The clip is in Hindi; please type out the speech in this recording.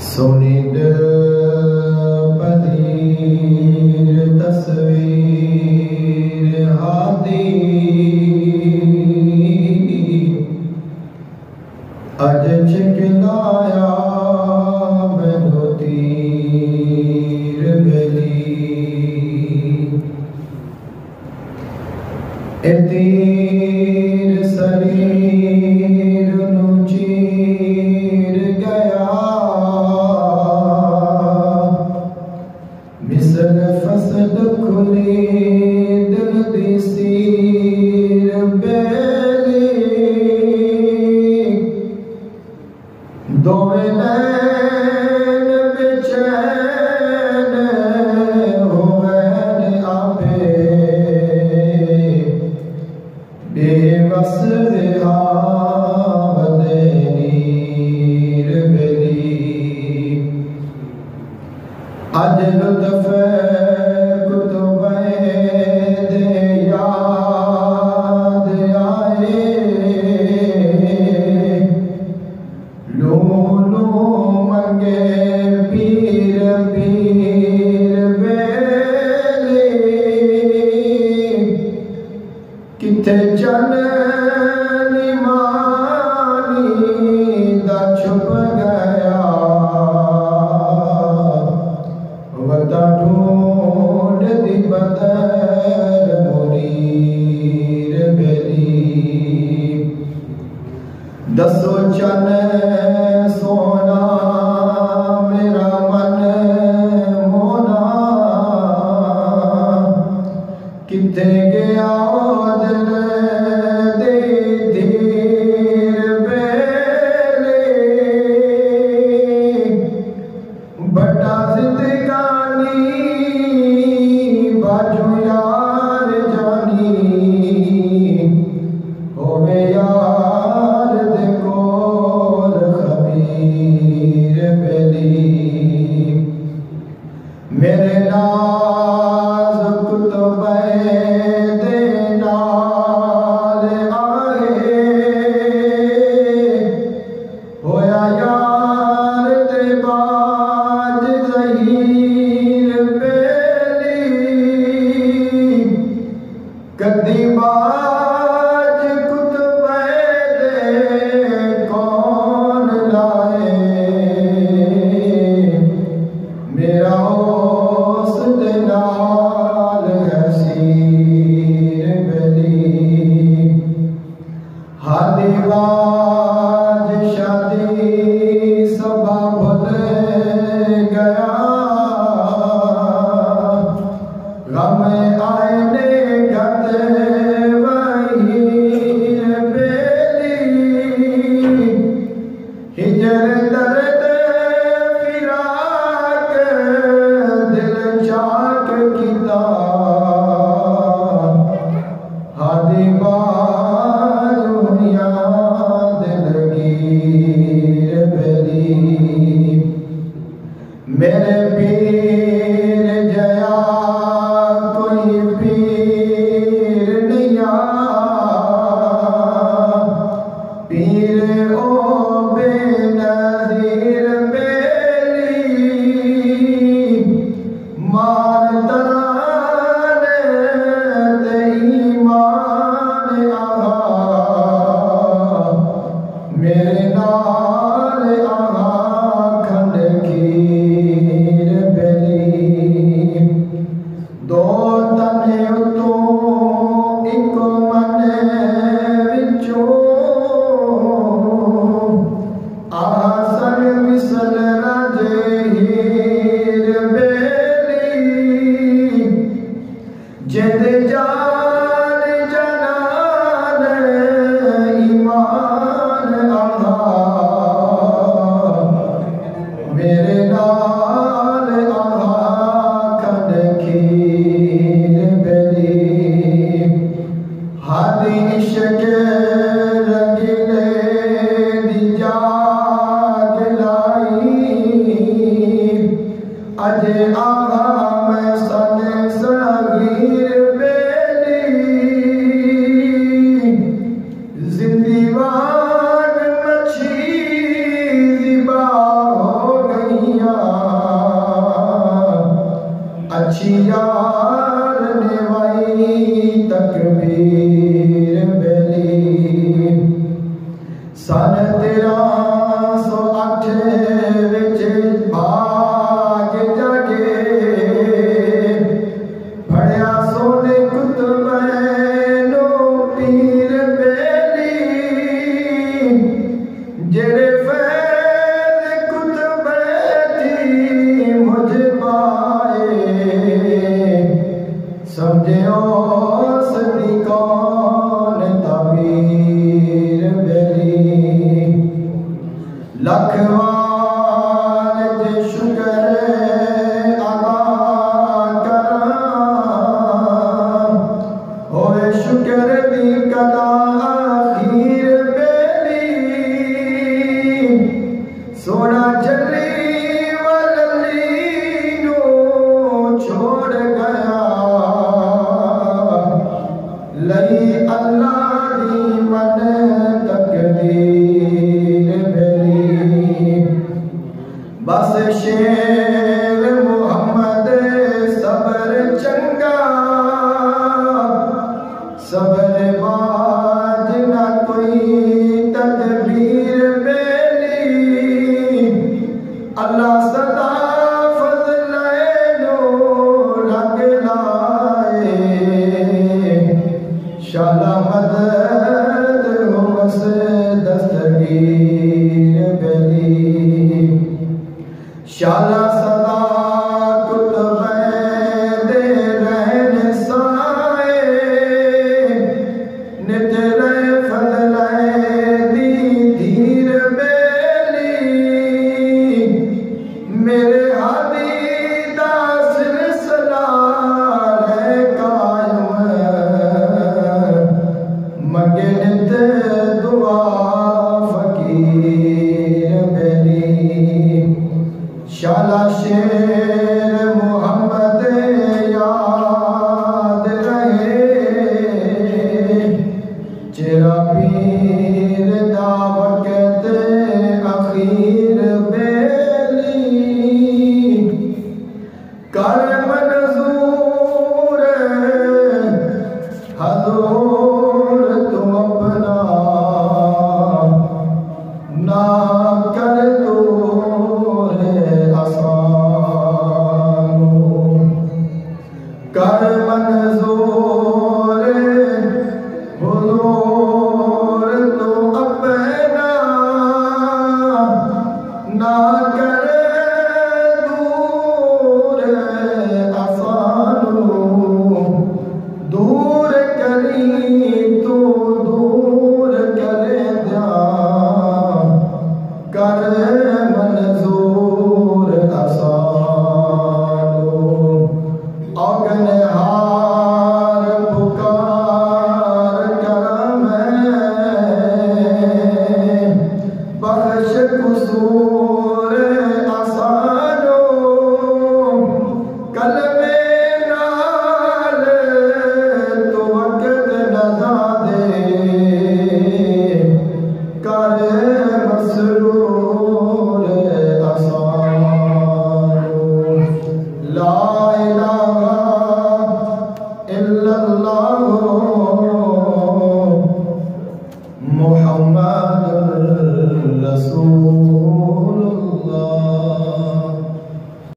सोनी दिल पदीर तस्वीर हादी अज चिकनाया मैनू तीर बेली ए तीर शरीर नू चीर गया मिसल फसद खुली दिल दी सीर बेली दोवें नैन बेचैन होवैन आपे बेबस विहावदे नीर बेली अज लुत्फ कुतुबे दे याद आए लू लू मंगे पीर पीर बेली किथे चल निमानी दा छुप गया वता ढूंढ दी बदर मुनीर बेली दसो चन सोना मेरा मन मोना किथे गया दिल दे धीर बेले बड़ा जिंदगानी बाजू यार जानी होवे यार दे कोल खबीर बेली मेरे नाज कुतुबे दे नाल आए होया यार दे बाज ज़हीर बेली कदी बाज कुतुबे दे कौन लाए मेरा उस दे नाल है सीर बेली हादी बाज शादी सबा भुल गया गम आए ने गत वहीर बेली हिजर दर्द फिराक दिल चाक किता हादी बाजुनिया दिल गिर बेली मेरे पीर जया कोई पीर नैया पीर ओ बेनज़ीर बेली मान तराने ते ईमान आहा मेरे नाल आहा खंड खीर बेली अच्छी यार नेवाई तकबीर बेली सन 1308 विच भाग जागे भड़िया सोने कुतुबैनो पीर बेली जेड़े फैल कुतुबे थी मुझ पाए समझो सदी कौन तबीर बेली लखवार जे शुक्र अदा करां होए शुक्र दी कदा आखिर बेली सोना जली वलली नो छोड़ गया लई अल्लाह दी मन तकदीर बेली बस शेर मुहम्मद सबर चंगा सबर बाज ना कोई तदबीर बेली अल्लाह सदा फजल नो रंग लाए शाला मदद हुमस दस्तगीर बेली शाला